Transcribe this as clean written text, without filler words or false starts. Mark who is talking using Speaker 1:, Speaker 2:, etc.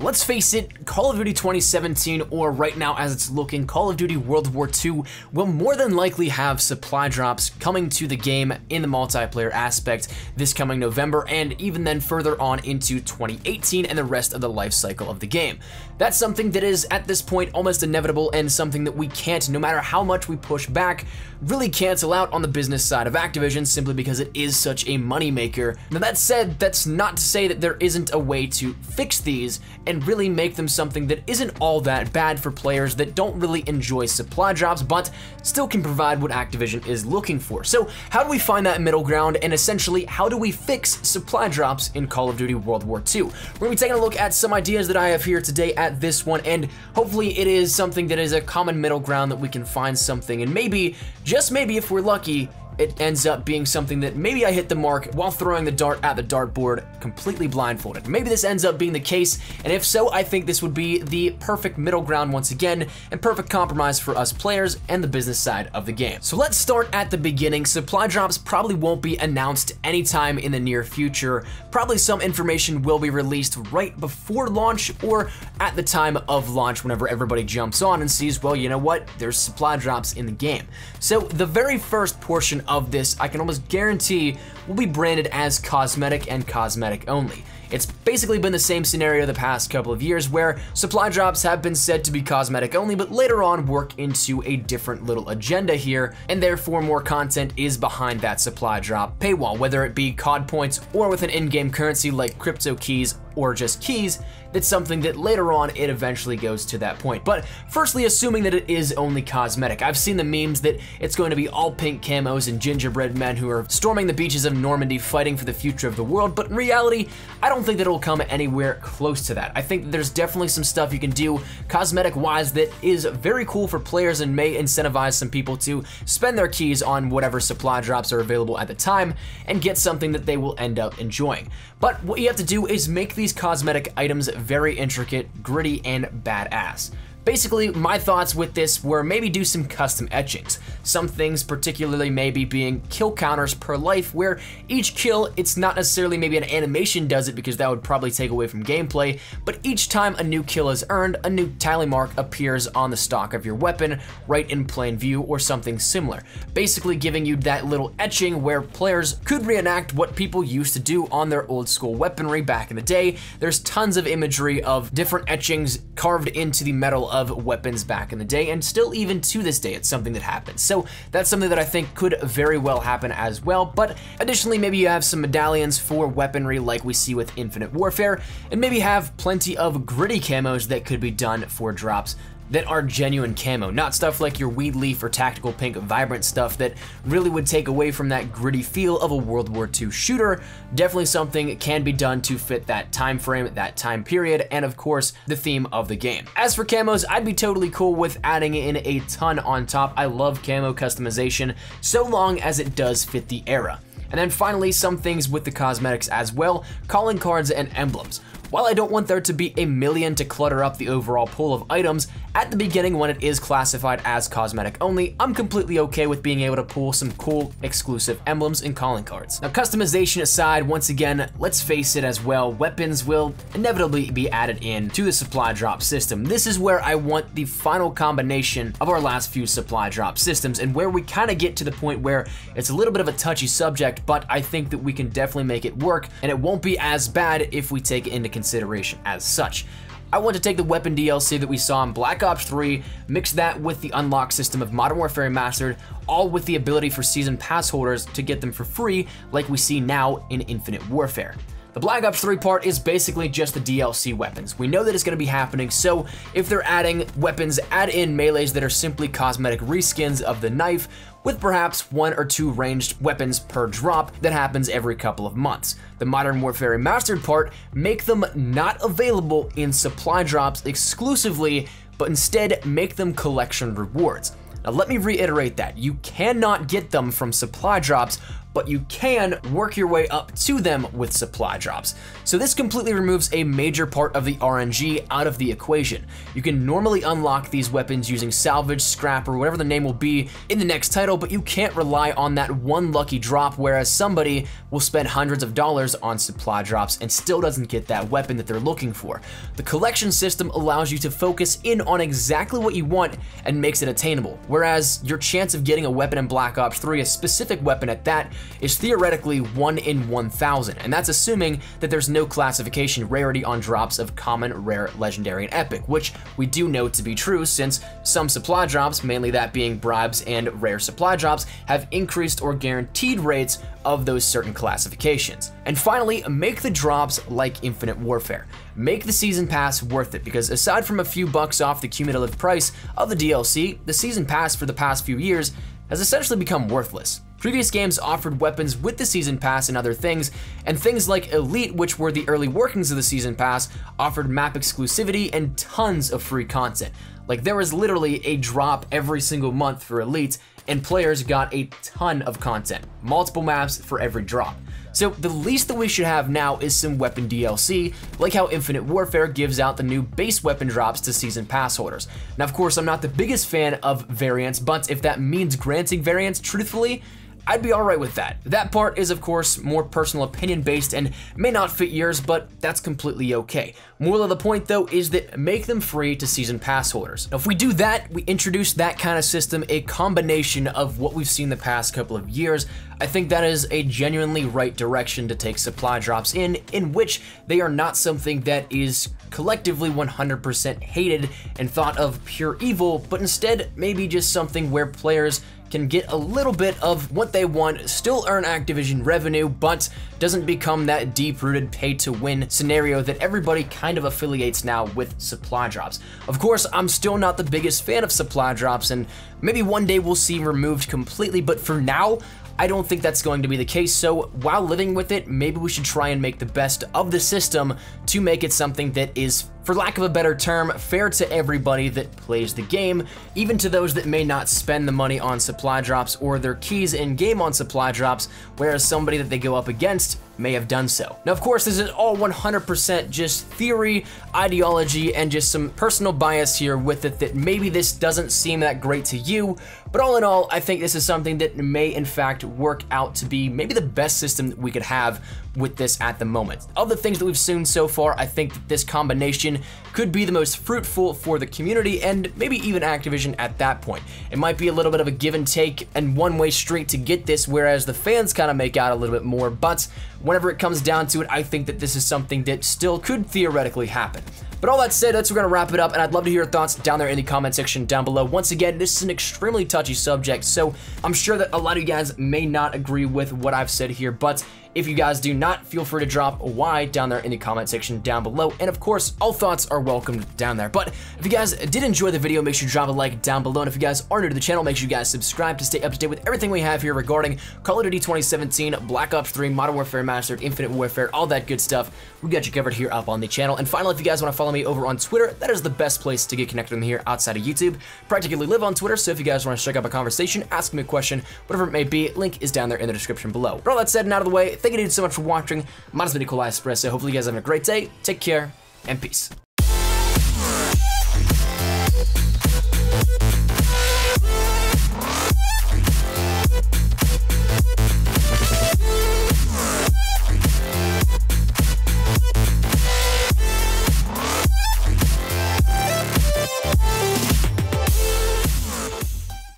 Speaker 1: Let's face it, Call of Duty 2017, or right now as it's looking, Call of Duty World War II, will more than likely have supply drops coming to the game in the multiplayer aspect this coming November, and even then further on into 2018 and the rest of the life cycle of the game. That's something that is, at this point, almost inevitable, and something that we can't, no matter how much we push back, really cancel out on the business side of Activision, simply because it is such a moneymaker. Now that said, that's not to say that there isn't a way to fix these and really make them something that isn't all that bad for players that don't really enjoy supply drops, but still can provide what Activision is looking for. So how do we find that middle ground, and essentially how do we fix supply drops in Call of Duty World War II? We're gonna be taking a look at some ideas that I have here today at this one, and hopefully it is something that is a common middle ground that we can find something, and maybe, just maybe if we're lucky, it ends up being something that maybe I hit the mark while throwing the dart at the dartboard completely blindfolded. Maybe this ends up being the case, and if so, I think this would be the perfect middle ground once again, and perfect compromise for us players and the business side of the game. So let's start at the beginning. Supply drops probably won't be announced anytime in the near future. Probably some information will be released right before launch or at the time of launch, whenever everybody jumps on and sees, well, you know what, there's supply drops in the game. So the very first portion of this, I can almost guarantee, will be branded as cosmetic and cosmetic only. It's basically been the same scenario the past couple of years, where supply drops have been said to be cosmetic only, but later on work into a different little agenda here, and therefore more content is behind that supply drop paywall, whether it be COD points or with an in-game currency like crypto keys or just keys. That's something that later on it eventually goes to that point. But firstly, assuming that it is only cosmetic, I've seen the memes that it's going to be all pink camos and gingerbread men who are storming the beaches of Normandy fighting for the future of the world, but in reality, I don't think that it'll come anywhere close to that. I think that there's definitely some stuff you can do cosmetic-wise that is very cool for players and may incentivize some people to spend their keys on whatever supply drops are available at the time and get something that they will end up enjoying. But what you have to do is make these cosmetic items very intricate, gritty, and badass. Basically, my thoughts with this were maybe do some custom etchings. Some things particularly maybe being kill counters per life, where each kill, it's not necessarily maybe an animation does it, because that would probably take away from gameplay, but each time a new kill is earned, a new tally mark appears on the stock of your weapon, right in plain view, or something similar. Basically giving you that little etching where players could reenact what people used to do on their old school weaponry back in the day. There's tons of imagery of different etchings carved into the metal of weapons back in the day, and still even to this day it's something that happens. So that's something that I think could very well happen as well. But additionally, maybe you have some medallions for weaponry like we see with Infinite Warfare, and maybe have plenty of gritty camos that could be done for drops that are genuine camo, not stuff like your Weed Leaf or Tactical Pink Vibrant stuff that really would take away from that gritty feel of a World War II shooter. Definitely something can be done to fit that time frame, that time period, and of course, the theme of the game. As for camos, I'd be totally cool with adding in a ton on top. I love camo customization, so long as it does fit the era. And then finally, some things with the cosmetics as well, calling cards and emblems. While I don't want there to be a million to clutter up the overall pool of items, at the beginning when it is classified as cosmetic only, I'm completely okay with being able to pull some cool exclusive emblems and calling cards. Now, customization aside, once again, let's face it as well, weapons will inevitably be added in to the supply drop system. This is where I want the final combination of our last few supply drop systems, and where we kind of get to the point where it's a little bit of a touchy subject, but I think that we can definitely make it work, and it won't be as bad if we take it into consideration as such. I want to take the weapon DLC that we saw in Black Ops 3, mix that with the unlock system of Modern Warfare Remastered, all with the ability for season pass holders to get them for free like we see now in Infinite Warfare. The Black Ops 3 part is basically just the DLC weapons. We know that it's going to be happening, so if they're adding weapons, add in melees that are simply cosmetic reskins of the knife, with perhaps 1 or 2 ranged weapons per drop that happens every couple of months. The Modern Warfare Remastered part, make them not available in supply drops exclusively, but instead make them collection rewards. Now let me reiterate that, you cannot get them from supply drops, but you can work your way up to them with supply drops. So this completely removes a major part of the RNG out of the equation. You can normally unlock these weapons using salvage, scrap, or whatever the name will be in the next title, but you can't rely on that one lucky drop, whereas somebody will spend hundreds of dollars on supply drops and still doesn't get that weapon that they're looking for. The collection system allows you to focus in on exactly what you want and makes it attainable, whereas your chance of getting a weapon in Black Ops 3, a specific weapon at that, is theoretically 1 in 1,000, and that's assuming that there's no classification rarity on drops of common, rare, legendary, and epic, which we do know to be true since some supply drops, mainly that being bribes and rare supply drops, have increased or guaranteed rates of those certain classifications. And finally, make the drops like Infinite Warfare. Make the Season Pass worth it, because aside from a few bucks off the cumulative price of the DLC, the Season Pass for the past few years has essentially become worthless. Previous games offered weapons with the Season Pass and other things, and things like Elite, which were the early workings of the Season Pass, offered map exclusivity and tons of free content. Like, there was literally a drop every single month for Elite, and players got a ton of content, multiple maps for every drop. So the least that we should have now is some weapon DLC, like how Infinite Warfare gives out the new base weapon drops to Season Pass holders. Now, of course, I'm not the biggest fan of variants, but if that means granting variants, truthfully, I'd be alright with that. That part is, of course, more personal opinion based and may not fit yours, but that's completely okay. Moral of the point, though, is that make them free to Season Pass holders. Now, if we do that, we introduce that kind of system, a combination of what we've seen the past couple of years. I think that is a genuinely right direction to take supply drops in which they are not something that is collectively 100% hated and thought of pure evil, but instead maybe just something where players can get a little bit of what they want, still earn Activision revenue, but doesn't become that deep-rooted pay-to-win scenario that everybody kind of affiliates now with supply drops. Of course, I'm still not the biggest fan of supply drops, and maybe one day we'll see removed completely, but for now, I don't think that's going to be the case, so while living with it, maybe we should try and make the best of the system to make it something that is, for lack of a better term, fair to everybody that plays the game, even to those that may not spend the money on supply drops or their keys in-game on supply drops, whereas somebody that they go up against may have done so. Now, of course, this is all 100% just theory, ideology, and just some personal bias here with it that maybe this doesn't seem that great to you, but all in all, I think this is something that may in fact work out to be maybe the best system that we could have with this at the moment. Of the things that we've seen so far, I think that this combination could be the most fruitful for the community and maybe even Activision at that point. It might be a little bit of a give and take and one-way street to get this, whereas the fans kind of make out a little bit more, but whenever it comes down to it, I think that this is something that still could theoretically happen. But all that said, we're gonna wrap it up, and I'd love to hear your thoughts down there in the comment section down below. Once again, this is an extremely touchy subject, so I'm sure that a lot of you guys may not agree with what I've said here, but if you guys do not, feel free to drop a why down there in the comment section down below, and of course, all thoughts are welcomed down there. But if you guys did enjoy the video, make sure to drop a like down below, and if you guys are new to the channel, make sure you guys subscribe to stay up to date with everything we have here regarding Call of Duty 2017, Black Ops 3, Modern Warfare Mastered, Infinite Warfare, all that good stuff. We got you covered here up on the channel. And finally, if you guys want to follow me over on Twitter, that is the best place to get connected with me here outside of YouTube. Practically live on Twitter, so if you guys want to strike up a conversation, ask me a question, whatever it may be, link is down there in the description below. But all that said and out of the way, thank you dude so much for watching. Mine's been Nikolai Espresso. Hopefully you guys are having a great day. Take care and peace.